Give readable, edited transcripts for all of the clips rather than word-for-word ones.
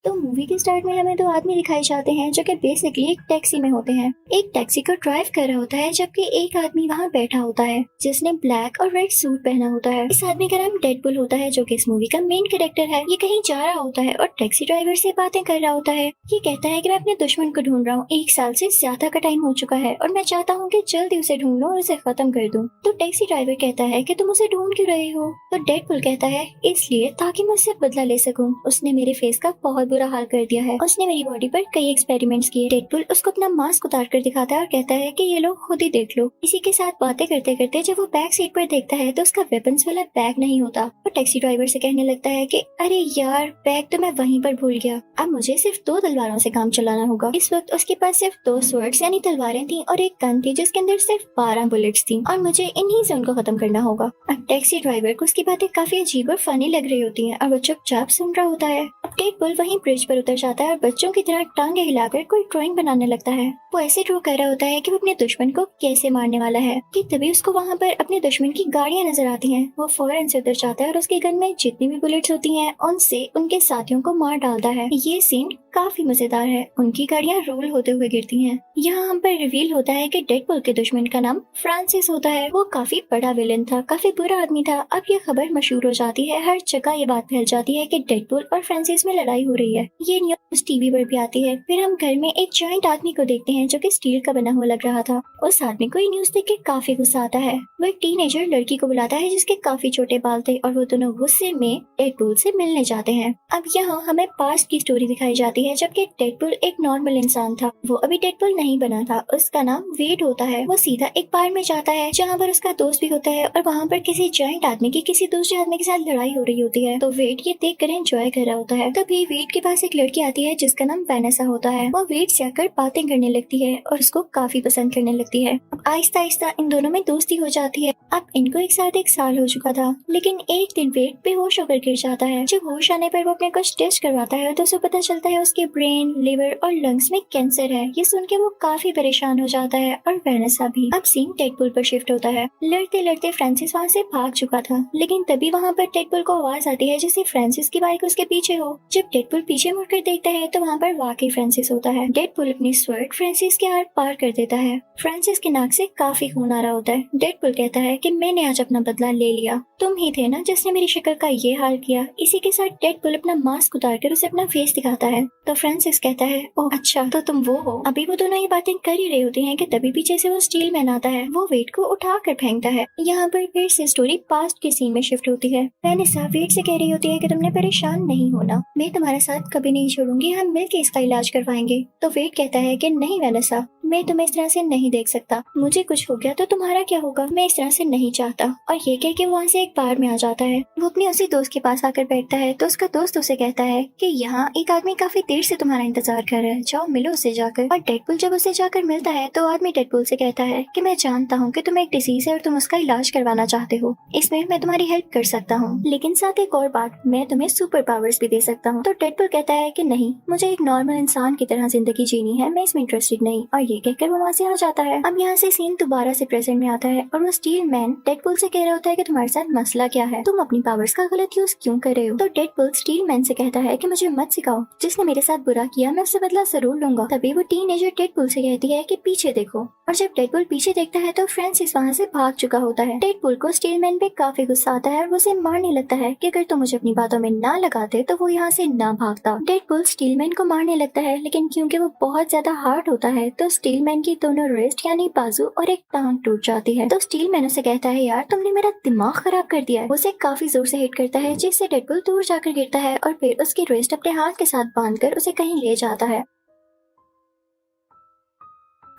तो मूवी के स्टार्ट में हमें दो आदमी दिखाए जाते हैं जो कि बेसिकली एक टैक्सी में होते हैं। एक टैक्सी को ड्राइव कर रहा होता है जबकि एक आदमी वहाँ बैठा होता है जिसने ब्लैक और रेड सूट पहना होता है। इस आदमी का नाम डेडपुल होता है जो कि इस मूवी का मेन कैरेक्टर है। ये कहीं जा रहा होता है और टैक्सी ड्राइवर से बातें कर रहा होता है। ये कहता है कि मैं अपने दुश्मन को ढूंढ रहा हूँ, 1 साल से ज्यादा का टाइम हो चुका है और मैं चाहता हूँ कि जल्दी उसे ढूंढ लूं और उसे खत्म कर दूं। तो टैक्सी ड्राइवर कहता है कि तुम उसे ढूंढ क्यों रहे हो? तो डेडपुल कहता है इसलिए ताकि मैं उससे बदला ले सकूं। उसने मेरे फेस का बहुत बुरा हाल कर दिया है। उसने मेरी बॉडी पर कई एक्सपेरिमेंट्स किए। डेडपुल उसको अपना मास्क उतार कर दिखाता है और कहता है कि ये लो खुद ही देख लो। इसी के साथ बातें करते करते जब वो बैक सीट पर देखता है तो उसका वेपन्स वाला बैग नहीं होता। वो टैक्सी ड्राइवर से कहने लगता है कि अरे यार, बैग तो मैं वहीं पर भूल गया। अब मुझे सिर्फ 2 तलवारों से काम चलाना होगा। इस वक्त उसके पास सिर्फ 2 स्वर्ड्स यानी तलवारें थी और एक गन थी जिसके अंदर सिर्फ 12 बुलेट्स थी और मुझे इन्हीं से उनको खत्म करना होगा। अब टैक्सी ड्राइवर को उसकी बातें काफी अजीब और फनी लग रही होती हैं और वो चुपचाप सुन रहा होता है। अब डेडपुल वहीं ब्रिज पर उतर जाता है और बच्चों की तरह टांगे हिलाकर कोई ड्राइंग बनाने लगता है। वो ऐसे ड्रॉ कर रहा होता है कि वो अपने दुश्मन को कैसे मारने वाला है कि तभी उसको वहाँ पर अपने दुश्मन की गाड़ियाँ नजर आती हैं। वो फौरन से उतर जाता है और उसके गन में जितनी भी बुलेट्स होती हैं उनसे उनके साथियों को मार डालता है। ये सीन काफी मजेदार है। उनकी गाड़ियाँ रोल होते हुए गिरती हैं। यहाँ हम पर रिवील होता है कि डेडपुल के दुश्मन का नाम फ्रांसिस होता है। वो काफी बड़ा विलेन था, काफी बुरा आदमी था। अब ये खबर मशहूर हो जाती है, हर जगह ये बात फैल जाती है कि डेडपुल और फ्रांसिस में लड़ाई हो रही है। ये न्यूज टीवी पर भी आती है। फिर हम घर में एक जॉइंट आदमी को देखते हैं जो कि स्टील का बना हुआ लग रहा था। उस आदमी को ये न्यूज देख के काफी गुस्सा आता है। वो एक टीनेजर लड़की को बुलाता है जिसके काफी छोटे बाल थे और वो दोनों गुस्से में डेडपुल से मिलने जाते हैं। अब यहाँ हमें पास्ट की स्टोरी दिखाई जाती है जबकि डेडपुल एक नॉर्मल इंसान था। वो अभी डेडपुल नहीं बना था। उसका नाम वेड होता है। वो सीधा एक बार में जाता है जहाँ पर उसका दोस्त भी होता है और वहाँ पर किसी जॉइंट आदमी की किसी दूसरे आदमी के साथ लड़ाई हो रही होती है। तो वेड ये देख कर एंजॉय कर रहा होता है। तभी वेड के पास एक लड़की आती है जिसका नाम वेनेसा होता है। वो वेड से आकर बातें करने लगती है और उसको काफी पसंद करने लगती है। अब आहिस्ता आहिस्ता इन दोनों में दोस्ती हो जाती है। अब इनको एक साथ 1 साल हो चुका था, लेकिन एक दिन वेड बेहोश होकर गिर जाता है। जब होश आने पर वो अपने कुछ टेस्ट करवाता है तो उसे पता चलता है उसके ब्रेन, लिवर और लंग्स में कैंसर है। ये सुन के वो काफी परेशान हो जाता है और वेनेसा भी। अब सीन डेडपुल पर शिफ्ट होता है। लड़ते लड़ते फ्रांसिस वहाँ से भाग चुका था, लेकिन तभी वहाँ पर डेडपुल को आवाज आती है जैसे फ्रांसिस की बाइक उसके पीछे हो। जब डेडपुल पीछे मुड़कर देखता है तो वहाँ पर वाकई फ्रांसिस होता है। डेडपुल अपनी स्वर्ड फ्रांसिस के हाथ पार कर देता है। फ्रांसिस के नाक से काफी खून आ रहा होता है। डेडपुल कहता है कि मैंने आज अपना बदला ले लिया। तुम ही थे ना जिसने मेरी शक्ल का ये हाल किया। इसी के साथ डेडपुल अपना मास्क उतारकर उसे अपना फेस दिखाता है। तो फ्रांसिस कहता है ओह अच्छा, तो तुम वो हो। अभी वो दोनों ये बातें कर ही रही होती हैं कि तभी पीछे से वो स्टील मैन आता है। वो वेड को उठा कर फेंकता है। यहाँ पर फिर से स्टोरी पास्ट के सीन में शिफ्ट होती है। वेनेसा वेड से कह रही होती है कि तुमने परेशान नहीं होना, मैं तुम्हारे साथ कभी नहीं छोड़ूंगी, हम मिलकर इसका इलाज करवाएंगे। तो वेड कहता है कि नहीं वेनेसा, मैं तुम्हें इस तरह से नहीं देख सकता। मुझे कुछ हो गया तो तुम्हारा क्या होगा, मैं इस तरह से नहीं चाहता। और ये कह के वहाँ से एक बार में आ जाता है। वो अपने उसी दोस्त के पास आकर बैठता है तो उसका दोस्त उसे कहता है कि यहाँ एक आदमी काफी देर से तुम्हारा इंतजार कर रहा है, जाओ मिलो उसे जाकर। और डेडपुल जब उसे जाकर मिलता है तो आदमी डेडपुल से कहता है कि मैं जानता हूँ कि तुम्हें एक डिसीज है और तुम उसका इलाज करवाना चाहते हो, इसमें मैं तुम्हारी हेल्प कर सकता हूँ, लेकिन साथ एक और बात, मैं तुम्हें सुपर पावर्स भी दे सकता हूँ। तो डेडपुल कहता है कि नहीं, मुझे एक नॉर्मल इंसान की तरह जिंदगी जीनी है, मैं इसमें इंटरेस्टेड नहीं। और ये कहकर वो वहाँ से आ जाता है। अब यहाँ से सीन दोबारा से प्रेजेंट में आता है और वो स्टील मैन डेडपुल से कह रहा होता है कि तुम्हारे साथ मसला क्या है, तुम अपनी पावर्स का गलत यूज क्यों कर रहे हो। तो डेडपुल स्टील मैन से कहता है कि मुझे मत सिखाओ, जिसने मेरे साथ बुरा किया मैं उससे बदला जरूर लूंगा। तभी वो टीनेजर डेडपुल से कहती है कि पीछे देखो। और जब डेडपुल पीछे देखता है तो फ्रांसिस वहाँ से भाग चुका होता है। डेडपुल को स्टील मैन पे काफी गुस्सा आता है और वो उसे मारने लगता है कि अगर तुम मुझे अपनी बातों में ना लगाते तो वो यहाँ से ना भागता। डेडपुल स्टील मैन को मारने लगता है, लेकिन क्योंकि वो बहुत ज्यादा हार्ड होता है तो स्टील मैन की दोनों रिस्ट यानी बाजू और एक टांग टूट जाती है। तो स्टील मैन उसे कहता है यार तुमने मेरा दिमाग खराब कर दिया है। वो उसे काफी जोर से हिट करता है जिससे डेडपुल दूर जाकर गिरता है और फिर उसकी रिस्ट अपने हाथ के साथ बांधकर उसे कहीं ले जाता है।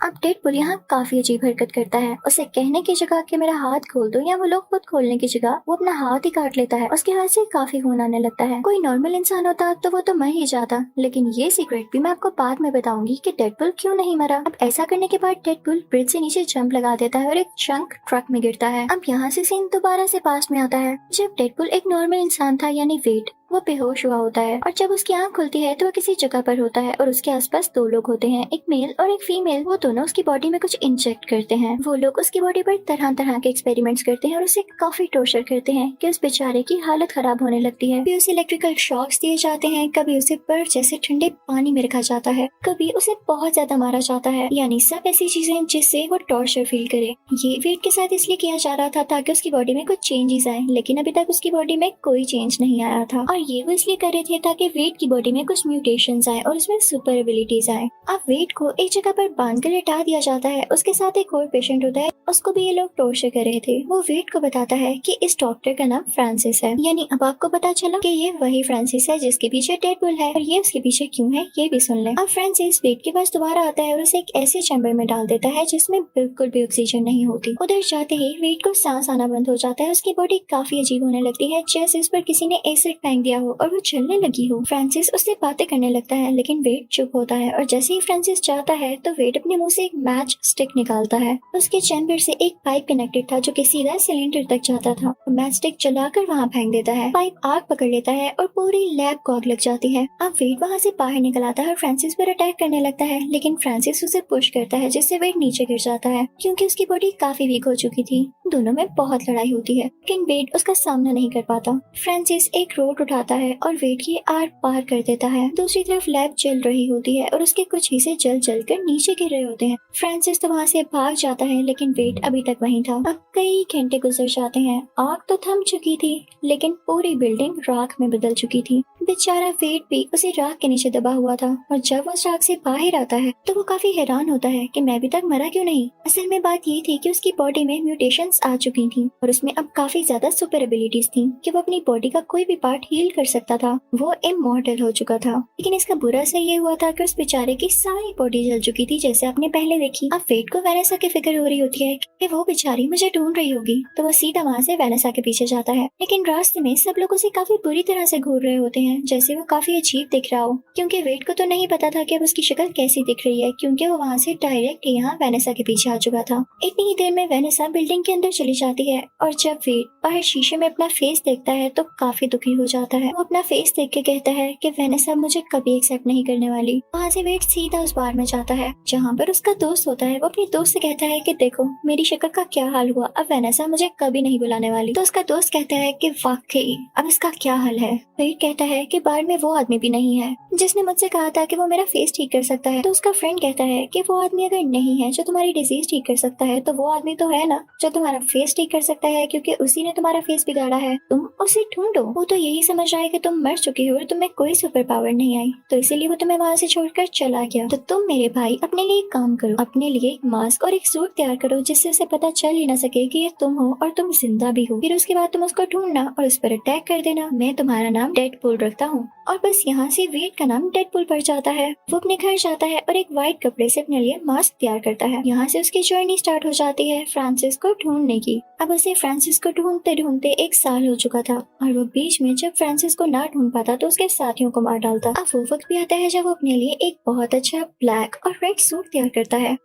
अब डेडपुल यहाँ काफी अजीब हरकत करता है। उसे कहने की जगह कि मेरा हाथ खोल दो या वो लोग खुद खोलने की जगह वो अपना हाथ ही काट लेता है। उसके हाथ से काफी खून आने लगता है। कोई नॉर्मल इंसान होता तो वो तो मर ही जाता, लेकिन ये सीक्रेट भी मैं आपको बाद में बताऊंगी कि डेडपुल क्यों नहीं मरा। अब ऐसा करने के बाद डेडपुल ब्रिज से नीचे जंप लगा देता है और एक चंक ट्रक में गिरता है। अब यहाँ से सीन दोबारा से पास में आता है जब डेडपुल एक नॉर्मल इंसान था यानी वेड। वो बेहोश हुआ होता है और जब उसकी आंख खुलती है तो वो किसी जगह पर होता है और उसके आसपास दो लोग होते हैं, एक मेल और एक फीमेल। वो दोनों उसकी बॉडी में कुछ इंजेक्ट करते हैं। वो लोग उसकी बॉडी पर तरह तरह के एक्सपेरिमेंट्स करते हैं और उसे काफी टॉर्चर करते हैं कि उस बेचारे की हालत खराब होने लगती है। कभी उसे इलेक्ट्रिकल शॉक्स दिए जाते हैं, कभी उसे बर्फ जैसे ठंडे पानी में रखा जाता है, कभी उसे बहुत ज्यादा मारा जाता है, यानी सब ऐसी चीजें जिससे वो टॉर्चर फील करे। ये वेट के साथ इसलिए किया जा रहा था ताकि उसकी बॉडी में कुछ चेंजेस आए, लेकिन अभी तक उसकी बॉडी में कोई चेंज नहीं आया था। और ये वो इसलिए कर रहे थे ताकि वेट की बॉडी में कुछ म्यूटेशंस आए और उसमें सुपर एबिलिटीज आए। अब वेट को एक जगह पर बांध कर लेटा दिया जाता है। उसके साथ एक और पेशेंट होता है, उसको भी ये लोग टॉर्चर कर रहे थे। वो वेट को बताता है कि इस डॉक्टर का नाम फ्रांसिस है, यानी अब आपको पता चला कि ये वही फ्रांसिस है जिसके पीछे डेडपुल है, और ये उसके पीछे क्यों है ये भी सुन ले। अब फ्रांसिस वेट के पास दोबारा आता है और उसे एक ऐसे चैम्बर में डाल देता है जिसमें बिल्कुल भी ऑक्सीजन नहीं होती। उधर जाते ही वेट को सांस आना बंद हो जाता है। उसकी बॉडी काफी अजीब होने लगती है, जैसे उस पर किसी ने एसिड फेंक दिया हो और वो चलने लगी हो। फ्रांसिस उससे बातें करने लगता है, लेकिन वेट चुप होता है और जैसे ही फ्रांसिस जाता है तो वेट अपने मुंह से एक मैच स्टिक निकालता है। उसके चैम्बर से एक पाइप कनेक्टेड था जो कि सीधा सिलेंडर तक जाता था। मैच स्टिक चलाकर वहाँ फेंक देता है। पाइप आग पकड़ लेता है और पूरी लैब को आग लग जाती है। अब वेट वहाँ से बाहर निकल आता है और फ्रांसिस पर अटैक करने लगता है, लेकिन फ्रांसिस उसे पुश करता है जिससे वेट नीचे गिर जाता है क्योंकि उसकी बॉडी काफी वीक हो चुकी थी। दोनों में बहुत लड़ाई होती है, लेकिन वेट उसका सामना नहीं कर पाता। फ्रांसिस एक रोड उठाता है और वेट की आर पार कर देता है। दूसरी तरफ लैब जल रही होती है और उसके कुछ हिस्से जल कर नीचे गिर रहे होते हैं। फ्रांसिस तो वहाँ से भाग जाता है, लेकिन वेट अभी तक वहीं था। अब कई घंटे गुजर जाते हैं। आग तो थम चुकी थी, लेकिन पूरी बिल्डिंग राख में बदल चुकी थी। बेचारा वेट भी उसी राख के नीचे दबा हुआ था और जब वो उस राख से बाहर आता है तो वो काफी हैरान होता है कि मैं अभी तक मरा क्यों नहीं। असल में बात ये थी कि उसकी बॉडी में म्यूटेशंस आ चुकी थी और उसमें अब काफी ज्यादा सुपर एबिलिटीज थी कि वो अपनी बॉडी का कोई भी पार्ट हील कर सकता था। वो इमॉर्टल हो चुका था, लेकिन इसका बुरा असर ये हुआ था कि उस बेचारे की सारी बॉडी जल चुकी थी, जैसे आपने पहले देखी। अब वेट को वेनेसा की फिक्र हो रही होती है कि वो बेचारी मुझे ढूंढ रही होगी, तो वो सीधा वहाँ से वेनेसा के पीछे जाता है। लेकिन रास्ते में सब लोग उसे काफी बुरी तरह से घूर रहे होते हैं, जैसे वो काफी अजीब दिख रहा हो, क्योंकि वेट को तो नहीं पता था कि अब उसकी शक्ल कैसी दिख रही है, क्योंकि वो वहाँ से डायरेक्ट यहाँ वेनेसा के पीछे आ चुका था। इतनी ही देर में वेनेसा बिल्डिंग के अंदर चली जाती है और जब वेट बाहर शीशे में अपना फेस देखता है तो काफी दुखी हो जाता है। वो अपना फेस देख के कहता है कि वेनेसा मुझे कभी एक्सेप्ट नहीं करने वाली। वहाँ से वेट सीधा उस बार में जाता है जहाँ पर उसका दोस्त होता है। वो अपने दोस्त से कहता है कि देखो मेरी शक्ल का क्या हाल हुआ, अब वेनेसा मुझे कभी नहीं बुलाने वाली। तो उसका दोस्त कहता है कि वाकई अब इसका क्या हाल है। वेट कहता है कि बार में वो आदमी भी नहीं है जिसने मुझसे कहा था कि वो मेरा फेस ठीक कर सकता है। तो उसका फ्रेंड कहता है कि वो आदमी अगर नहीं है जो तुम्हारी डिजीज ठीक कर सकता है, तो वो आदमी तो है ना जो तुम्हारा फेस ठीक कर सकता है, क्योंकि उसी ने तुम्हारा फेस बिगाड़ा है। तुम उसे ढूंढो। वो तो यही समझ रहा है कि तुम मर चुके हो और तुम्हें कोई सुपर पावर नहीं आई, तो इसीलिए वो तुम्हें वहाँ से छोड़कर चला गया। तो तुम मेरे भाई अपने लिए एक काम करो, अपने लिए एक मास्क और एक सूट तैयार करो जिससे उसे पता चल ही ना सके कि ये तुम हो और तुम जिंदा भी हो। फिर उसके बाद तुम उसको ढूंढना और उस पर अटैक कर देना। मैं तुम्हारा नाम डेडपुल रखता हूँ। और बस यहाँ से वेट का नाम डेडपुल पड़ जाता है। वो अपने घर जाता है और एक व्हाइट कपड़े से अपने लिए मास्क तैयार करता है। यहाँ से उसकी जर्नी स्टार्ट हो जाती है फ्रांसिस को ढूंढने की। अब उसे फ्रांसिस को ढूंढते ढूंढते 1 साल हो चुका था और वो बीच में जब फ्रांसिस को ना ढूंढ पाता तो उसके साथियों को मार डालता। अब वो वक्त भी आता है जब वो अपने लिए एक बहुत अच्छा ब्लैक और रेड सूट तैयार करता है।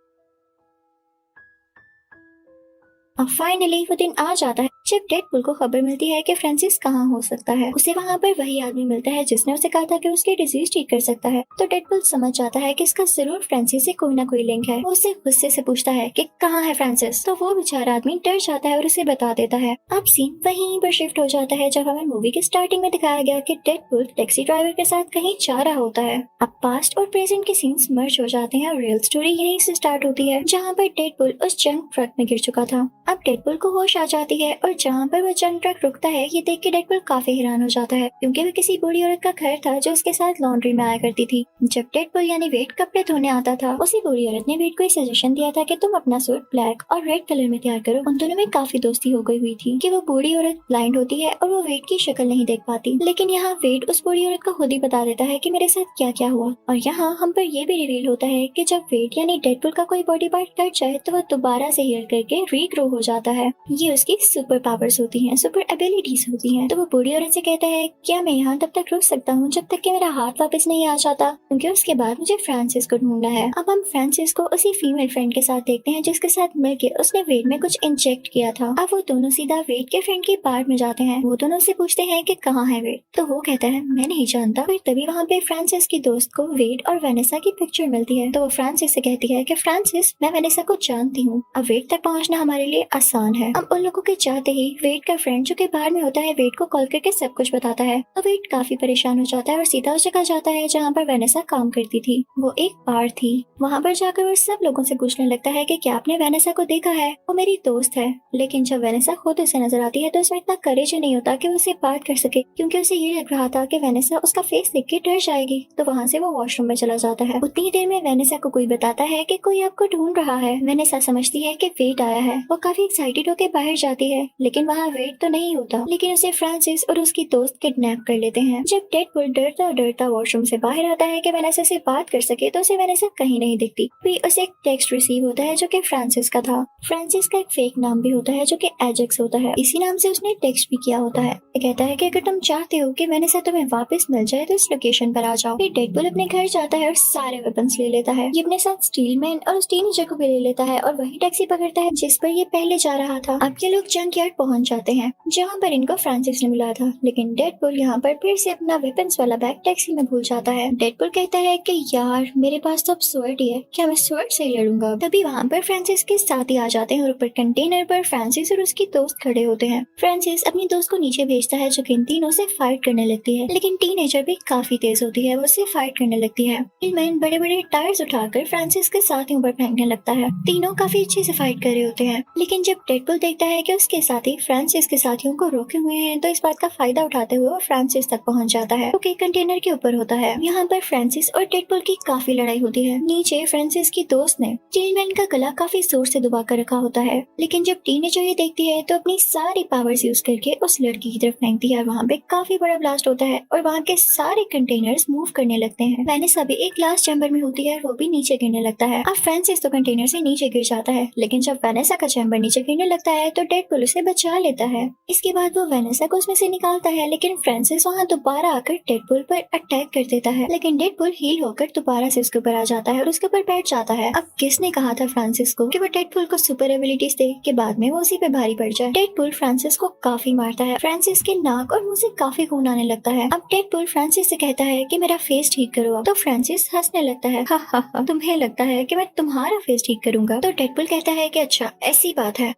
अब फाइनली वो दिन आ जाता है जब डेडपुल को खबर मिलती है कि फ्रांसिस कहाँ हो सकता है। उसे वहाँ पर वही आदमी मिलता है जिसने उसे कहा था कि उसकी डिजीज ठीक कर सकता है। तो डेडपुल समझ जाता है कि इसका जरूर फ्रांसिस से कोई ना कोई लिंक है। वो उससे गुस्से से पूछता है कि कहाँ है फ्रांसिस। तो वो बेचारा आदमी डर जाता है और उसे बता देता है। अब सीन वहीं पर शिफ्ट हो जाता है जब हमें मूवी के स्टार्टिंग में दिखाया गया कि डेडपुल टैक्सी ड्राइवर के साथ कहीं जा रहा होता है। अब पास्ट और प्रेजेंट के सीन्स मर्ज हो जाते हैं और रियल स्टोरी यहीं से स्टार्ट होती है जहाँ पर डेडपुल उस जंक ट्रक में गिर चुका था। अब डेडपुल को होश आ जाती है और जहाँ पर वो जंक ट्रक रुकता है ये देख के डेडपुल काफी हैरान हो जाता है, क्योंकि वो किसी बूढ़ी औरत का घर था जो उसके साथ लॉन्ड्री में आया करती थी। जब डेडपुल यानी वेट कपड़े धोने आता था, उसी बूढ़ी औरत ने वेट को एक सजेशन दिया था कि तुम अपना सूट ब्लैक और रेड कलर में तैयार करो। उन दोनों में काफी दोस्ती हो गई हुई थी कि वो बूढ़ी औरत ब्लाइंड होती है और वो वेट की शक्ल नहीं देख पाती, लेकिन यहाँ वेट उस बूढ़ी औरत को खुद ही बता देता है कि मेरे साथ क्या क्या हुआ। और यहाँ हम पर यह भी रिवील होता है कि जब वेट यानी डेडपुल का कोई बॉडी पार्ट कट जाए तो वो दोबारा से हील करके रीग्रो हो जाता है। ये उसकी सुपर पावर्स होती हैं, सुपर एबिलिटीज होती हैं। तो वो बूढ़ी औरत से कहता है क्या मैं यहाँ तब तक रुक सकता हूँ जब तक कि मेरा हाथ वापस नहीं आ जाता, क्योंकि उसके बाद मुझे फ्रांसिस को ढूंढना है। अब हम फ्रांसिस को उसी फीमेल फ्रेंड के साथ देखते हैं जिसके साथ मिलकर उसने वेड में कुछ इंजेक्ट किया था। अब वो दोनों सीधा वेड के फ्रेंड की पार्ट में जाते हैं। वो दोनों से पूछते हैं कि कहाँ है वेड, तो वो कहता है मैं नहीं जानता। फिर तभी वहाँ पे फ्रांसिस की दोस्त को वेड और वेनेसा की पिक्चर मिलती है। तो वो फ्रांसिस से कहती है कि फ्रांसिस मैं वेनेसा को जानती हूँ, अब वेड तक पहुँचना हमारे लिए आसान है। अब उन लोगों के चाहते ही वेड का फ्रेंड जो कि बाहर में होता है वेड को कॉल करके सब कुछ बताता है। तो वेड काफी परेशान हो जाता है और सीधा उस जगह जाता है जहाँ पर वेनेसा काम करती थी। वो एक बार थी। वहाँ पर जाकर वो सब लोगों से पूछने लगता है कि क्या आपने वेनेसा को देखा है, वो मेरी दोस्त है। लेकिन जब वेनेसा खुद उसे नजर आती है तो उसमें इतना करेज नहीं होता कि वो उसे बात कर सके, क्योंकि उसे ये लग रहा था कि वेनेसा उसका फेस देख के डर जाएगी। तो वहाँ से वो वॉशरूम में चला जाता है। उतनी ही देर में वेनेसा को कोई बताता है कि कोई आपको ढूंढ रहा है। वेनेसा समझती है कि वेड आया है। वो काफी एक्साइटेड होकर बाहर जाती है, लेकिन वहाँ वेड तो नहीं होता। लेकिन उसे फ्रांसिस और उसकी दोस्त किडनैप कर लेते हैं। जब डेडपूल डरता डरता वॉशरूम से बाहर आता है कि वेनेसा से बात कर सके, तो उसे वेनेसा कहीं नहीं दिखती। फिर उसे एक टेक्स्ट रिसीव होता है जो कि फ्रांसिस का था। फ्रांसिस का एक फेक नाम भी होता है जो कि एजेक्स होता है। इसी नाम से उसने टेक्स्ट भी किया होता है। ये कहता है कि अगर तुम चाहते हो कि वेनेसा तुम्हें वापस मिल जाए तो इस लोकेशन पर आ जाओ। फिर डेडपूल अपने घर जाता है और सारे वेपन्स ले लेता है। ये अपने साथ स्टीलमैन और उस टीनेजर को भी ले लेता है और वही टैक्सी पकड़ता है जिस पर ये पहले जा रहा था। अब ये लोग जंकयार्ड पहुंच जाते हैं जहाँ पर इनको फ्रांसिस ने मिला था। लेकिन डेडपूल यहाँ पर फिर से अपना वेपन्स वाला बैग टैक्सी में भूल जाता है। डेडपूल कहता है कि यार मेरे पास तो अब स्वॉर्ड ही है, क्या मैं स्वॉर्ड से लड़ूंगा। तभी वहाँ पर फ्रांसिस के साथ ही आ जाते हैं और ऊपर कंटेनर पर फ्रांसिस और उसकी दोस्त खड़े होते हैं। फ्रांसिस अपनी दोस्त को नीचे भेजता है जो कि इन तीनों से फाइट करने लगती है, लेकिन टीनेजर भी काफी तेज होती है, वो उससे फाइट करने लगती है। मैन बड़े बड़े टायर्स उठाकर फ्रांसिस के साथ ही ऊपर फेंकने लगता है। तीनों काफी अच्छे से फाइट कर रहे होते हैं, लेकिन जब डेडपूल देखता है कि उसके साथी फ्रांसिस के साथियों को रोके हुए हैं, तो इस बात का फायदा उठाते हुए वो फ्रांसिस तक पहुंच जाता है जो कि कंटेनर के ऊपर होता है। यहाँ पर फ्रांसिस और डेडपूल की काफी लड़ाई होती है। नीचे फ्रांसिस की दोस्त ने स्टीलमैन का गला काफी जोर से दबा कर रखा होता है, लेकिन जब टीनेजर ये देखती है तो अपनी सारी पावर्स यूज करके उस लड़की की तरफ फेंकती है। वहाँ पे काफी बड़ा ब्लास्ट होता है और वहाँ के सारे कंटेनर्स मूव करने लगते हैं। वेनेसा भी एक ग्लास चैम्बर में होती है, वो भी नीचे गिरने लगता है। अब फ्रांसिस तो कंटेनर से नीचे गिर जाता है, लेकिन जब वेनेसा का चैम्बर नीचे गिरने लगता है तो डेडपूल उसे बचा लेता है। इसके बाद वो वेनेसा को उसमें से निकालता है, लेकिन फ्रांसिस वहाँ दोबारा आकर डेडपूल पर अटैक कर देता है। लेकिन डेडपूल हील होकर दोबारा से उसके ऊपर आ जाता है और उसके ऊपर बैठ जाता है। अब किसने कहा था फ्रांसिस को कि वो डेडपूल को सुपर एबिलिटीज दे कि बाद में वो उसी पे भारी पड़ जाए। डेडपूल फ्रांसिस को काफी मारता है। फ्रांसिस के नाक और मुंह से काफी खून आने लगता है। अब डेडपूल फ्रांसिस से कहता है कि मेरा फेस ठीक करो। तो फ्रांसिस हंसने लगता है, हा हा हा, तुम्हें लगता है कि मैं तुम्हारा फेस ठीक करूंगा? तो डेडपूल कहता है कि अच्छा ऐसी बात है।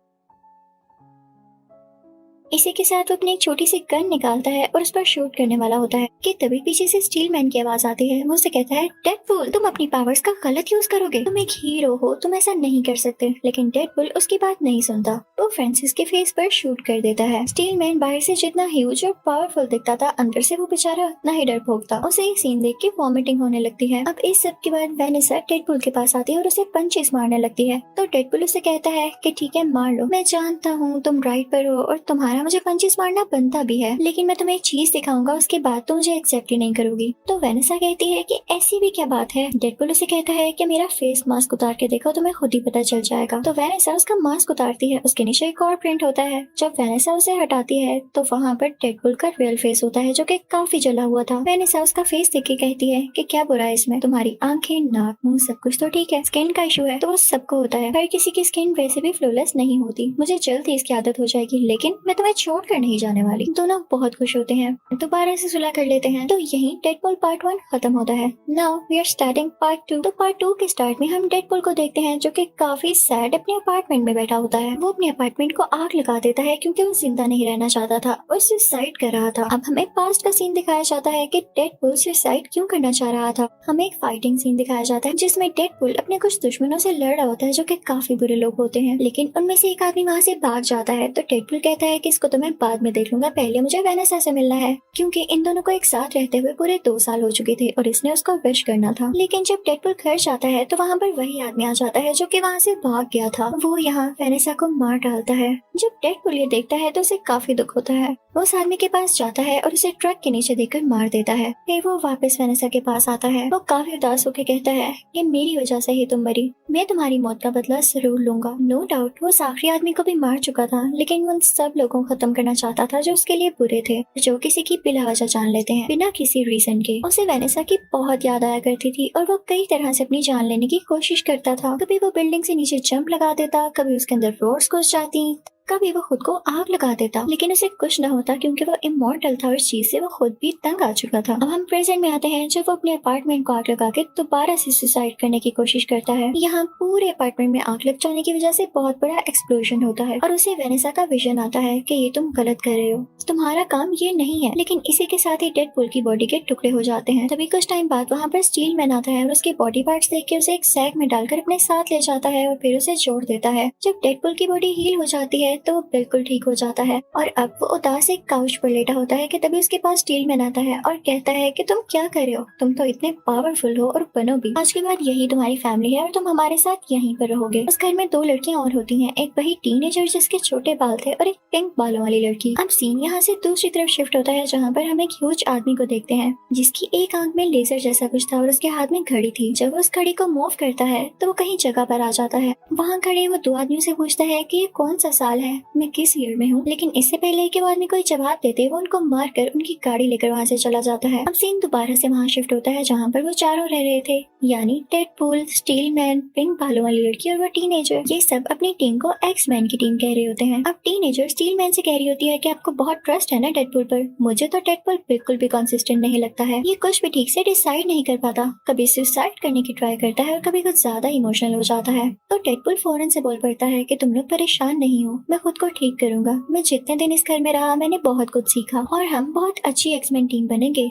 इसी के साथ वो अपनी एक छोटी सी गन निकालता है और उस पर शूट करने वाला होता है कि तभी पीछे से स्टीलमैन की आवाज आती है। वो उसे कहता है डेडपूल तुम अपनी पावर्स का गलत यूज करोगे, तुम एक हीरो हो, तुम ऐसा नहीं कर सकते। लेकिन डेडपूल उसकी बात नहीं सुनता, वो फ्रांसिस के फेस पर शूट कर देता है। स्टीलमैन बाहर से जितना ह्यूज और पावरफुल दिखता था, अंदर से वो बेचारा उतना ही डरपोक था। उसे ये सीन देख के वॉमिटिंग होने लगती है। अब इस सब के बाद वेनेसा डेडपूल के पास आती है और उसे पंचेस मारने लगती है। तो डेडपूल उसे कहता है कि ठीक है मार लो, मैं जानता हूँ तुम राइट पर हो और तुम्हारा मुझे पंचेस मारना बनता भी है, लेकिन मैं तुम्हें एक चीज दिखाऊंगा, उसके बाद तो मुझे एक्सेप्ट ही नहीं करोगी। तो वेनेसा कहती है कि ऐसी भी क्या बात है। डेडपूल उसे कहता है कि मेरा फेस मास्क उतार के देखो, तुम्हें खुद ही पता चल जाएगा। तो वेनेसा उसका मास्क उतारती है, उसके नीचे एक और प्रिंट होता है। जब वेनेसा उसे हटाती है तो वहाँ पर डेडपूल का रियल फेस होता है जो कि काफी जला हुआ था। वेनेसा उसका फेस देख के कहती है कि क्या बुरा है इसमें, तुम्हारी आंखें, नाक, मुंह सब कुछ तो ठीक है, स्किन का इशू है तो वो सबको होता है, हर किसी की स्किन वैसे भी फ्लॉलेस नहीं होती, मुझे जल्द ही इसकी आदत हो जाएगी, लेकिन मैं तुम्हें छोड़ कर नहीं जाने वाली। दोनों बहुत खुश होते हैं, दोबारा से सुलह कर लेते हैं। तो यही डेडपूल पार्ट 1 खत्म होता है। Now we are starting part 2। तो पार्ट 2 के स्टार्ट में हम डेडपूल को देखते हैं जो कि काफी सैड अपने अपार्टमेंट में बैठा होता है। वो अपने अपार्टमेंट को आग लगा देता है क्योंकि वो जिंदा नहीं रहना चाहता था और सुसाइड कर रहा था। अब हमें पास्ट का सीन दिखाया जाता है कि डेडपूल सुसाइड क्यों करना चाह रहा था। हमें एक फाइटिंग सीन दिखाया जाता है जिसमें डेडपूल अपने कुछ दुश्मनों से लड़ रहा होता है जो कि काफी बुरे लोग होते हैं, लेकिन उनमें से एक आदमी वहाँ से भाग जाता है। तो डेडपूल कहता है कि को तो मैं बाद में देख लूंगा, पहले मुझे वेनेसा से मिलना है, क्योंकि इन दोनों को एक साथ रहते हुए पूरे 2 साल हो चुके थे और इसने उसको विश करना था। लेकिन जब डेडपुल घर जाता है तो वहाँ पर वही आदमी आ जाता है जो कि वहाँ से भाग गया था। वो यहाँ वेनेसा को मार डालता है। जब डेडपुल ये देखता है तो उसे काफी दुख होता है। वो उस आदमी के पास जाता है और उसे ट्रक के नीचे देकर मार देता है। फिर वो वापस वेनेसा के पास आता है। वो काफी उदास होकर कहता है कि मेरी वजह से ही तुम मरी, मैं तुम्हारी मौत का बदला जरूर लूंगा। नो डाउट वो उस आखिरी आदमी को भी मार चुका था, लेकिन वो उन सब लोगों को खत्म करना चाहता था जो उसके लिए बुरे थे, जो किसी की बिला वजह जान लेते हैं बिना किसी रीजन के। उसे वेनेसा की बहुत याद आया करती थी और वो कई तरह से अपनी जान लेने की कोशिश करता था। कभी वो बिल्डिंग से नीचे जंप लगा देता, कभी उसके अंदर रोड्स घुस जाती, कभी वो खुद को आग लगा देता, लेकिन उसे कुछ न होता क्योंकि वो इमॉर्टल था और इस चीज से वो खुद भी तंग आ चुका था। अब हम प्रेजेंट में आते हैं जब वो अपने अपार्टमेंट को आग लगा के दोबारा से सुसाइड करने की कोशिश करता है। यहाँ पूरे अपार्टमेंट में आग लग जाने की वजह से बहुत बड़ा एक्सप्लोजन होता है और उसे वेनेसा का विजन आता है कि ये तुम गलत कर रहे हो, तुम्हारा काम ये नहीं है। लेकिन इसी के साथ ही डेडपुल की बॉडी के टुकड़े हो जाते हैं। तभी कुछ टाइम बाद वहाँ पर स्टील मैन आता है और उसके बॉडी पार्ट्स देख के उसे एक सैक में डालकर अपने साथ ले जाता है और फिर उसे जोड़ देता है। जब डेडपुल की बॉडी हील हो जाती है तो वो बिल्कुल ठीक हो जाता है और अब वो उदास एक काउच पर लेटा होता है कि तभी उसके पास स्टील मैन आता है और कहता है कि तुम क्या कर रहे हो, तुम तो इतने पावरफुल हो और बनो भी। आज के बाद यही तुम्हारी फैमिली है और तुम हमारे साथ यहीं पर रहोगे। उस घर में 2 लड़कियां और होती हैं, एक वही टीनेजर जिसके छोटे बाल थे और एक पिंक बालों वाली लड़की। अब सीन यहाँ से दूसरी तरफ शिफ्ट होता है जहाँ पर हम एक ह्यूज आदमी को देखते हैं जिसकी एक आंख में लेजर जैसा कुछ था और उसके हाथ में घड़ी थी। जब वो उस घड़ी को मूव करता है तो वो कहीं जगह पर आ जाता है। वहाँ खड़े वो 2 आदमियों से पूछता है कि ये कौन सा साल है, मैं किस ईयर में हूँ। लेकिन इससे पहले कि वो आदमी कोई जवाब देते वो उनको मारकर उनकी गाड़ी लेकर वहाँ से चला जाता है। अब सीन दोबारा से वहाँ शिफ्ट होता है जहाँ पर वो चारों रह रहे थे, यानी डेडपुल, स्टील मैन, पिंक बालों वाली लड़की और वो टीनेजर। ये सब अपनी टीम को एक्स मैन की टीम कह रहे होते हैं। अब टीनेजर स्टील मैन से कह रही होती है कि आपको बहुत ट्रस्ट है ना डेडपुल पर। मुझे तो डेडपुल बिल्कुल भी कंसिस्टेंट नहीं लगता है, ये कुछ भी ठीक से डिसाइड नहीं कर पाता, कभी सुसाइड करने की ट्राई करता है और कभी कुछ ज्यादा इमोशनल हो जाता है। तो डेडपुल फौरन से बोल पड़ता है कि तुम लोग परेशान नहीं हो, मैं खुद को ठीक करूंगा। मैं जितने दिन इस घर में रहा मैंने बहुत कुछ सीखा और हम बहुत अच्छी एक्समैन टीम बनेंगे।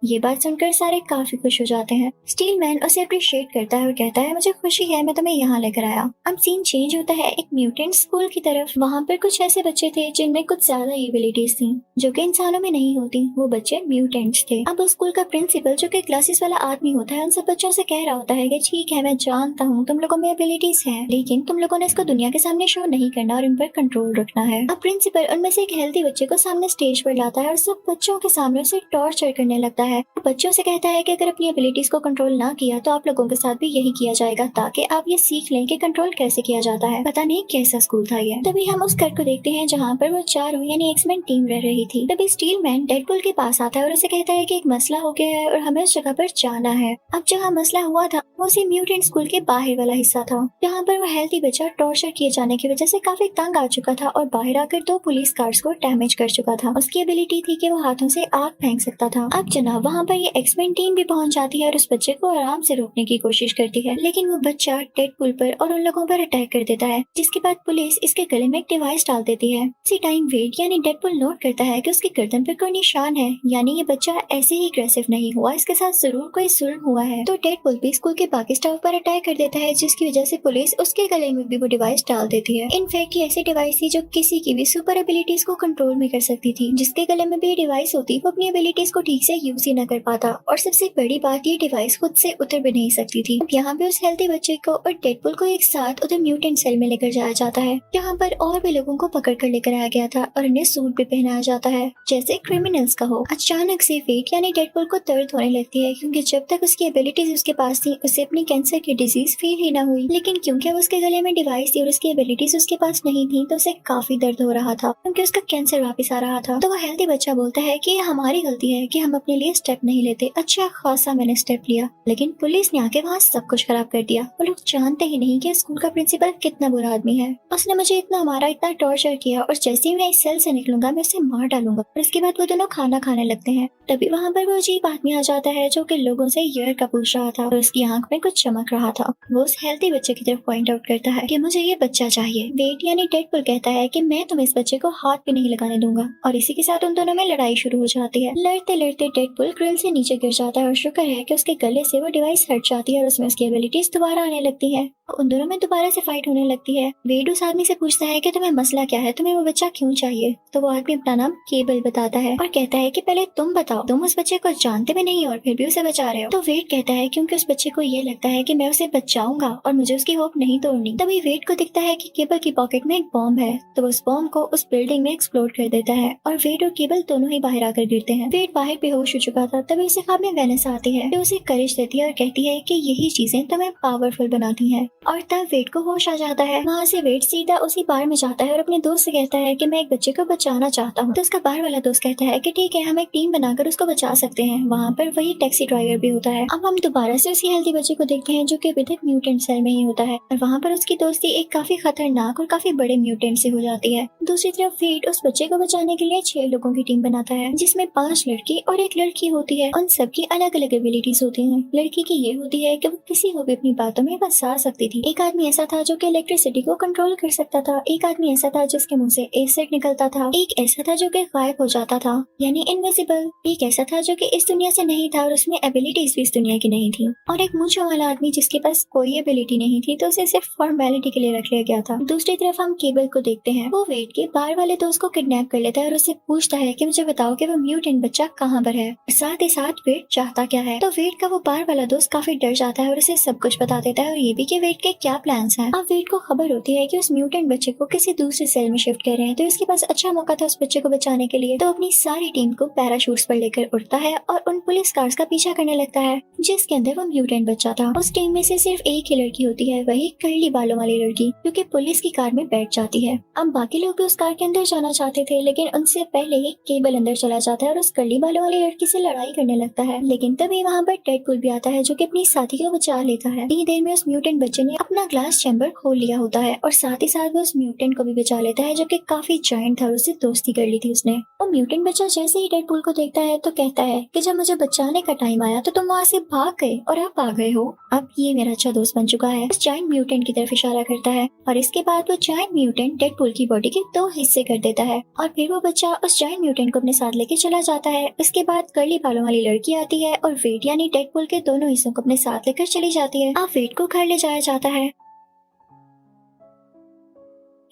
ये बात सुनकर सारे काफी खुश हो जाते हैं। स्टील मैन उसे अप्रिशिएट करता है और कहता है मुझे खुशी है मैं तुम्हें यहाँ लेकर आया। अब सीन चेंज होता है एक म्यूटेंट स्कूल की तरफ। वहाँ पर कुछ ऐसे बच्चे थे जिनमें कुछ ज्यादा एबिलिटीज थी जो कि इंसानों में नहीं होती, वो बच्चे म्यूटेंट्स थे। अब उस स्कूल का प्रिंसिपल जो कि क्लासेस वाला आदमी होता है उन सब बच्चों से कह रहा होता है कि ठीक है मैं जानता हूँ तुम लोगों में एबिलिटीज है, लेकिन तुम लोगों ने इसको दुनिया के सामने शो नहीं करना और इन पर कंट्रोल रखना है। अब प्रिंसिपल उनमें से एक हेल्दी बच्चे को सामने स्टेज पर लाता है और सब बच्चों के सामने उसे टॉर्चर करने लगता है। बच्चों से कहता है कि अगर अपनी एबिलिटीज को कंट्रोल ना किया तो आप लोगों के साथ भी यही किया जाएगा, ताकि आप ये सीख लें कि कंट्रोल कैसे किया जाता है। पता नहीं कैसा स्कूल था ये। तभी हम उस घर को देखते हैं जहाँ पर वो चारों यानी एक्समैन टीम रह रही थी। तभी स्टील मैन डेडपुल के पास आता है और उसे कहता है कि एक मसला हो गया है और हमें उस जगह पर जाना है। अब जहाँ मसला हुआ था वो उसी म्यूटेंट स्कूल के बाहर वाला हिस्सा था, जहाँ पर वो हेल्दी बच्चा टॉर्चर किए जाने की वजह से काफी तंग आ चुका था और बाहर आकर 2 पुलिस कार्स को डैमेज कर चुका था। उसकी एबिलिटी थी कि वो हाथों से आग फेंक सकता था। अब जनाब वहाँ पर ये एक्समैन टीम भी पहुंच जाती है और उस बच्चे को आराम से रोकने की कोशिश करती है, लेकिन वो बच्चा डेडपुल पर और उन लोगों पर अटैक कर देता है, जिसके बाद पुलिस इसके गले में एक डिवाइस डाल देती है। इसी टाइम वेट यानी डेडपुल नोट करता है कि उसकी गर्दन पर कोई निशान है, यानी ये बच्चा ऐसे ही अग्रेसिव नहीं हुआ, इसके साथ जरूर कोई जुल्म हुआ है। तो डेडपुल भी स्कूल के बाकी स्टाफ पर अटैक कर देता है, जिसकी वजह से पुलिस उसके गले में भी वो डिवाइस डाल देती है। इनफैक्ट ये ऐसी डिवाइस थी जो किसी की भी सुपर एबिलिटीज को कंट्रोल में कर सकती थी। जिसके गले में भी डिवाइस होती वो अपनी एबिलिटीज को ठीक से यूज ही न कर पाता, और सबसे बड़ी बात ये डिवाइस खुद से उतर भी नहीं सकती थी। यहाँ पे उस हेल्दी बच्चे को और डेडपुल को एक साथ उधर म्यूटेंट सेल में लेकर जाया जाता है, जहाँ पर और भी लोगों को पकड़ कर लेकर आया गया था और उन्हें सूट भी पहनाया जाता है जैसे क्रिमिनल्स का हो। अचानक से वेट यानी डेडपुल को दर्द होने लगती है, क्योंकि जब तक उसकी एबिलिटीज उसके पास थी उसे अपनी कैंसर की डिजीज फील ही ना हुई, लेकिन क्योंकि अब उसके गले में डिवाइस थी और उसकी एबिलिटीज उसके पास नहीं थी तो उसे काफी दर्द हो रहा था, क्योंकि उसका कैंसर वापस आ रहा था। तो वो हेल्दी बच्चा बोलता है कि हमारी गलती है कि हम अपने लिए स्टेप नहीं लेते। अच्छा खासा मैंने स्टेप लिया, लेकिन पुलिस ने आके वहाँ सब कुछ खराब कर दिया। वो लोग जानते ही नहीं कि स्कूल का प्रिंसिपल कितना बुरा आदमी है। उसने मुझे इतना मारा, इतना टॉर्चर किया, और जैसे ही मैं इस सेल से निकलूंगा मैं उसे मार डालूंगा। और इसके बाद वो दोनों खाना खाने लगते हैं। तभी वहाँ पर वो अजीब आदमी आ जाता है जो कि लोगों से ईयर का पूछ रहा था और उसकी आंख में कुछ चमक रहा था। वो उस हेल्थी बच्चे की तरफ पॉइंट आउट करता है कि मुझे ये बच्चा चाहिए। वेट यानी डेडपुल कहता है कि मैं तुम्हें इस बच्चे को हाथ भी नहीं लगाने दूंगा और इसी के साथ उन दोनों में लड़ाई शुरू हो जाती है। लड़ते लड़ते डेडपुल ग्रिल से नीचे गिर जाता है और शुक्र है कि उसके गले से वो डिवाइस हट जाती है और उसमें उसकी एबिलिटीज दोबारा आने लगती है। उन दोनों में दोबारा से फाइट होने लगती है। वेड उस आदमी से पूछता है कि तुम्हें मसला क्या है, तुम्हें वो बच्चा क्यों चाहिए। तो वो आदमी अपना नाम केबल बताता है और कहता है कि पहले तुम बताओ, तुम उस बच्चे को जानते भी नहीं और फिर भी उसे बचा रहे हो। तो वेड कहता है क्योंकि उस बच्चे को ये लगता है कि मैं उसे बचाऊंगा और मुझे उसकी होप नहीं तोड़नी। तभी वेड को दिखता है कि केबल की पॉकेट में एक बॉम्ब है, तो वो उस बॉम्ब को उस बिल्डिंग में एक्सप्लोड कर देता है और वेड और केबल दोनों ही बाहर आकर गिरते हैं। वेड बाहर बेहोश हो चुका था। तभी उसे ख्वाब में वेनिस आती है जो उसे करेज देती है और कहती है कि यही चीजें तुम्हें पावरफुल बनाती हैं। और तब वेड को होश आ जाता है। वहाँ से वेड सीधा उसी बार में जाता है और अपने दोस्त से कहता है कि मैं एक बच्चे को बचाना चाहता हूँ। तो उसका बार वाला दोस्त कहता है कि ठीक है, हम एक टीम बनाकर उसको बचा सकते हैं। वहाँ पर वही टैक्सी ड्राइवर भी होता है। अब हम दोबारा से उसी हेल्थी बच्चे को देखते हैं जो कि अभी तक म्यूटेंट सेल में ही होता है और वहाँ पर उसकी दोस्ती एक काफी खतरनाक और काफी बड़े म्यूटेंट से हो जाती है। दूसरी तरफ वेड उस बच्चे को बचाने के लिए 6 लोगों की टीम बनाता है जिसमें 5 लड़की और 1 लड़की होती है। उन सबकी अलग अलग एबिलिटीज होती है। लड़की की ये होती है कि वो किसी को भी अपनी बातों में फंसा सकती थी। एक आदमी ऐसा था जो कि इलेक्ट्रिसिटी को कंट्रोल कर सकता था। एक आदमी ऐसा था जिसके मुंह से एसिड निकलता था। एक ऐसा था जो कि गायब हो जाता था यानी इनविजिबल। एक ऐसा था जो कि इस दुनिया से नहीं था और उसमें एबिलिटीज भी इस दुनिया की नहीं थी। और एक मूंछों वाला आदमी जिसके पास कोई एबिलिटी नहीं थी तो उसे सिर्फ फॉर्मेलिटी के लिए रख लिया गया था। दूसरी तरफ हम केबल को देखते हैं। वो वेड के बाहर वाले दोस्त को किडनैप कर लेता है और उससे पूछता है कि मुझे बताओ कि वो म्यूटेंट बच्चा कहाँ पर है। साथ ही साथ वेड चाहता क्या है। तो वेड का वो बाहर वाला दोस्त काफी डर जाता है और उसे सब कुछ बता देता है और ये भी कि वेड के क्या प्लान्स हैं। अब वेड को खबर होती है कि उस म्यूटेंट बच्चे को किसी दूसरे सेल में शिफ्ट कर रहे हैं, तो इसके पास अच्छा मौका था उस बच्चे को बचाने के लिए। तो अपनी सारी टीम को पैराशूट्स पर लेकर उड़ता है और उन पुलिस कार्स का पीछा करने लगता है जिसके अंदर वो म्यूटेंट बच्चा था। उस टीम में से सिर्फ एक ही लड़की होती है, वही कर्ली बालों वाली लड़की जो कि पुलिस की कार में बैठ जाती है। अब बाकी लोग भी उस कार के अंदर जाना चाहते थे लेकिन उनसे पहले ही केबल अंदर चला जाता है और उस कर्ली बालों वाली लड़की से लड़ाई करने लगता है। लेकिन तभी वहाँ पर डेडपुल भी आता है जो कि अपनी साथी को बचा लेता है। इतनी देर में उस म्यूटेंट बच्चे ने अपना ग्लास चैम्बर खोल लिया होता है और साथ ही साथ वो उस म्यूटेंट को भी बचा लेता है जो कि काफी जायंट था और उससे दोस्ती कर ली थी उसने। वो म्यूटेंट बच्चा जैसे ही डेडपुल को देखता है तो कहता है कि जब मुझे बचाने का टाइम आया तो तुम वहाँ से भाग गए और आप आ गए हो। अब ये मेरा अच्छा दोस्त बन चुका है। उस जायंट म्यूटेंट की तरफ इशारा करता है और इसके बाद वो जायंट म्यूटेंट डेडपुल की बॉडी के 2 हिस्से कर देता है और फिर वो बच्चा उस जायंट म्यूटेंट को अपने साथ लेके चला जाता है। इसके बाद कर्ली बालों वाली लड़की आती है और वेड यानी डेडपुल के दोनों हिस्सों को अपने साथ लेकर चली जाती है। अब वेड को घर ले जाया जाता है।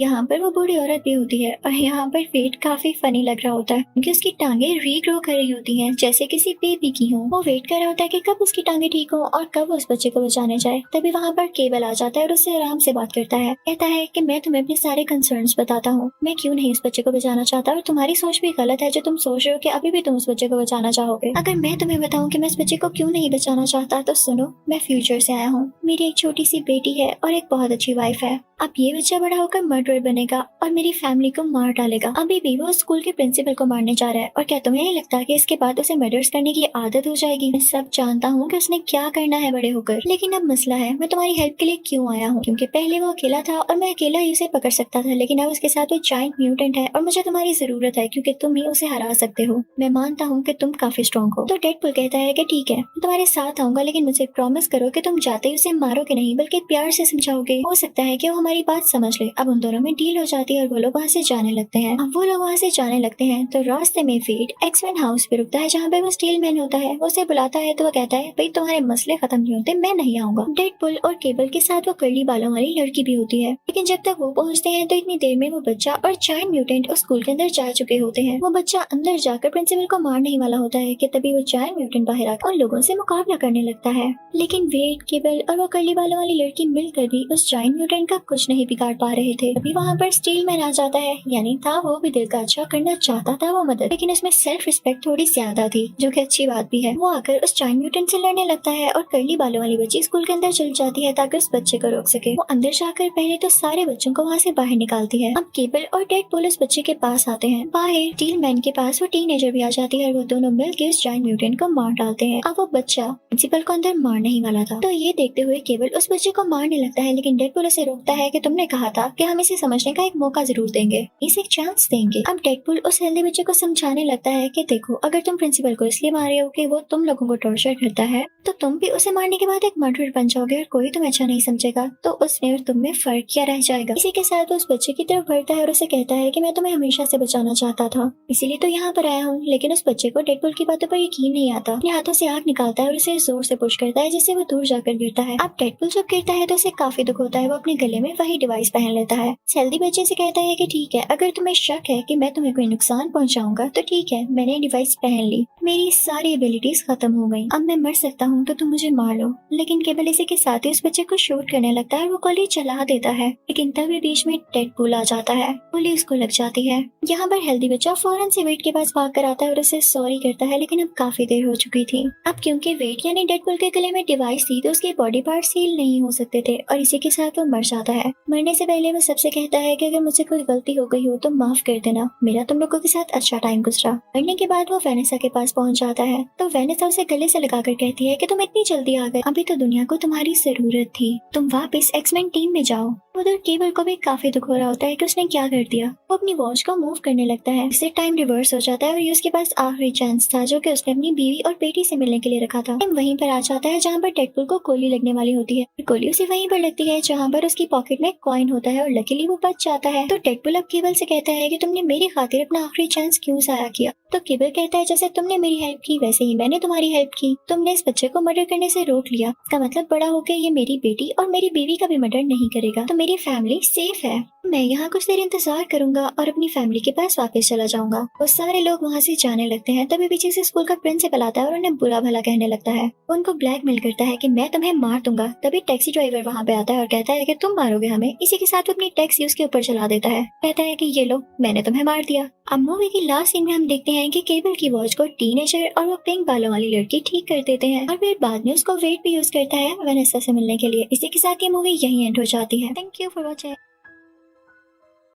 यहाँ पर वो बूढ़ी औरत भी होती है और यहाँ पर वेट काफी फनी लग रहा होता है क्योंकि उसकी टांगे रीग्रो कर रही होती हैं जैसे किसी बेबी की हो। वो वेट कर रहा होता है कि कब उसकी टांगे ठीक हो और कब उस बच्चे को बचाने जाए। तभी वहाँ पर केबल आ जाता है और उससे आराम से बात करता है। कहता है कि मैं तुम्हें अपने सारे कंसर्न्स बताता हूँ, मैं क्यों नहीं उस बच्चे को बचाना चाहता और तुम्हारी सोच भी गलत है जो तुम सोच रहे हो कि अभी भी तुम उस बच्चे को बचाना चाहोगे। अगर मैं तुम्हें बताऊँ कि मैं इस बच्चे को क्यों नहीं बचाना चाहता तो सुनो, मैं फ्यूचर से आया हूँ। मेरी एक छोटी सी बेटी है और एक बहुत अच्छी वाइफ है। अब ये बच्चा बड़ा होकर मर्डरर बनेगा और मेरी फैमिली को मार डालेगा। अभी भी वो स्कूल के प्रिंसिपल को मारने जा रहा है और क्या तुम्हें नहीं लगता कि इसके बाद उसे मर्डर्स करने की आदत हो जाएगी। मैं सब जानता हूँ कि उसने क्या करना है बड़े होकर, लेकिन अब मसला है मैं तुम्हारी हेल्प के लिए क्यों आया हूँ। क्योंकि पहले वो अकेला था और मैं अकेला ही उसे पकड़ सकता था, लेकिन अब उसके साथ वो जायंट म्यूटेंट है और मुझे तुम्हारी जरूरत है क्योंकि तुम ही उसे हरा सकते हो। मैं मानता हूँ कि तुम काफी स्ट्रॉन्ग हो। तो डेडपुल कहता है कि ठीक है, मैं तुम्हारे साथ आऊंगा, लेकिन मुझे प्रॉमिस करो कि तुम जाते ही उसे मारोगे नहीं बल्कि प्यार से समझाओगे। हो सकता है कि वो हमारी बात समझ ले। अब उन दोनों में डील हो जाती है और वो लोग वहाँ से जाने लगते हैं। अब वो लोग वहाँ से जाने लगते हैं तो रास्ते में वेड एक्समैन हाउस पे रुकता है जहाँ पे वो स्टील मैन होता है। वो उसे बुलाता है तो वो कहता है भाई तुम्हारे मसले खत्म नहीं होते, मैं नहीं आऊंगा। डेडपुल और केबल के साथ वो कर्ली बालों वाली लड़की भी होती है, लेकिन जब तक वो पहुँचते हैं तो इतनी देर में वो बच्चा और जायंट म्यूटेंट उस स्कूल के अंदर जा चुके होते हैं। वो बच्चा अंदर जाकर प्रिंसिपल को मारने ही वाला होता है कि तभी वो जायंट म्यूटेंट बाहर आकर उन लोगों से मुकाबला करने लगता है। लेकिन वेड, केबल और वो कर्ली बालों वाली लड़की मिलकर भी उस जायंट म्यूटेंट का कुछ नहीं बिगाड़ पा रहे थे। अभी वहाँ पर स्टील मैन आ जाता है, यानी था वो भी दिल का अच्छा करना चाहता था वो मदद, लेकिन उसमें सेल्फ रिस्पेक्ट थोड़ी ज्यादा थी जो कि अच्छी बात भी है। वो आकर उस जायंट म्यूटेंट से लड़ने लगता है और कर्ली बालों वाली बच्ची स्कूल के अंदर चल जाती है ताकि उस बच्चे को रोक सके। वो अंदर जाकर पहले तो सारे बच्चों को वहाँ से बाहर निकालती है। अब केबल और डेडपुल उस बच्चे के पास आते हैं। बाहर स्टील मैन के पास वो टीनेजर भी आ जाती है और वो दोनों मिलकर उस जायंट म्यूटेंट को मार डालते हैं। अब वो बच्चा प्रिंसिपल को अंदर मारने ही वाला था। तो ये देखते हुए केबल उस बच्चे को मारने लगता है, लेकिन डेडपुल उसे रोकता है कि तुमने कहा था कि हम इसे समझने का एक मौका जरूर देंगे, इसे एक चांस देंगे। अब डेडपुल उस हेल्दी बच्चे को समझाने लगता है कि देखो, अगर तुम प्रिंसिपल को इसलिए मार रहे हो कि वो तुम लोगों को टॉर्चर करता है, तो तुम भी उसे मारने के बाद एक मर्डरर बन जाओगे और कोई तुम्हें अच्छा नहीं समझेगा, तो उसमें और तुम में फर्क क्या रह जाएगा। इसी के साथ वो उस बच्चे की तरफ बढ़ता है और उसे कहता है कि मैं तुम्हें हमेशा से बचाना चाहता था, इसीलिए तो यहाँ पर आया हूँ। लेकिन उस बच्चे को डेडपुल की बातों पर यकीन नहीं आता। अपने हाथों से आग निकालता है और उसे जोर से पुश करता है, जिससे वो दूर जाकर गिरता है। अब डेडपुल जब गिरता है तो उसे काफी दुख होता है। वो अपने गले में वही डिवाइस पहन लेता है। हेल्दी बच्चे से कहता है कि ठीक है, अगर तुम्हें शक है कि मैं तुम्हें कोई नुकसान पहुंचाऊंगा तो ठीक है, मैंने डिवाइस पहन ली, मेरी सारी एबिलिटीज खत्म हो गई, अब मैं मर सकता हूँ तो तुम मुझे मार लो। लेकिन केवल इसी के साथ ही उस बच्चे को शूट करने लगता है और वो गोली चला देता है, लेकिन तभी बीच में डेडपुल आ जाता है। गोली उसको लग जाती है। यहाँ पर हेल्दी बच्चा फौरन से वेट के पास भाग कर आता है और उसे सॉरी करता है, लेकिन अब काफी देर हो चुकी थी। अब क्योंकि वेट यानी डेडपुल के गले में डिवाइस थी तो उसके बॉडी पार्ट हील नहीं हो सकते थे और इसी के साथ वो मर जाता है। मरने से पहले वो सबसे कहता है कि अगर मुझसे कोई गलती हो गई हो तो माफ कर देना, मेरा तुम लोगों के साथ अच्छा टाइम गुजरा। मरने के बाद वो वेनेसा के पास पहुंच जाता है तो वेनेसा उसे गले से लगाकर कहती है कि तुम इतनी जल्दी आ गए, अभी तो दुनिया को तुम्हारी जरूरत थी, तुम वापस एक्समैन टीम में जाओ। उधर केबल को भी काफी दुख हो रहा होता है कि उसने क्या कर दिया। वो अपनी वॉच को मूव करने लगता है, इससे टाइम रिवर्स हो जाता है और ये उसके पास आखिरी चांस था जो कि उसने अपनी बीवी और बेटी से मिलने के लिए रखा था। टाइम वहीं पर आ जाता है जहाँ पर डेडपुल को गोली लगने वाली होती है। गोली उसे वहीं पर लगती है जहाँ पर उसकी पॉकेट में कॉइन होता है और लकीली वो बच जाता है। तो डेडपुल अब केबल से कहता है कि तुमने मेरी खातिर अपना आखिरी चांस क्यों जाया किया। तो केबल कहता है जैसे तुमने मेरी हेल्प की वैसे ही मैंने तुम्हारी हेल्प की, तुमने इस बच्चे को मर्डर करने से रोक लिया, इसका मतलब बड़ा होकर ये मेरी बेटी और मेरी बीवी का भी मर्डर नहीं करेगा, तो मेरी फैमिली सेफ है। मैं यहाँ कुछ देर इंतजार करूंगा और अपनी फैमिली के पास वापस चला जाऊंगा। वो सारे लोग वहाँ से जाने लगते हैं। तभी पीछे से स्कूल का प्रिंसिपल आता है और उन्हें बुरा भला कहने लगता है। वो उनको ब्लैकमेल करता है कि मैं तुम्हें मार दूंगा। तभी टैक्सी ड्राइवर वहाँ पे आता है और कहता है कि तुम मारोगे हमें। इसी के साथ वो अपनी टैक्सी उसके ऊपर चला देता है, कहता है कि ये लो, मैंने तुम्हें मार दिया। अब मूवी की लास्ट सीन में हम देखते हैं कि केबल की वॉच को टीनेजर और वो पिंक बालों वाली लड़की ठीक कर देते हैं और फिर बाद में उसको वेट भी यूज करता है वेनेसा से मिलने के लिए। इसी के साथ ये मूवी यही एंड हो जाती है। Thank you for watching.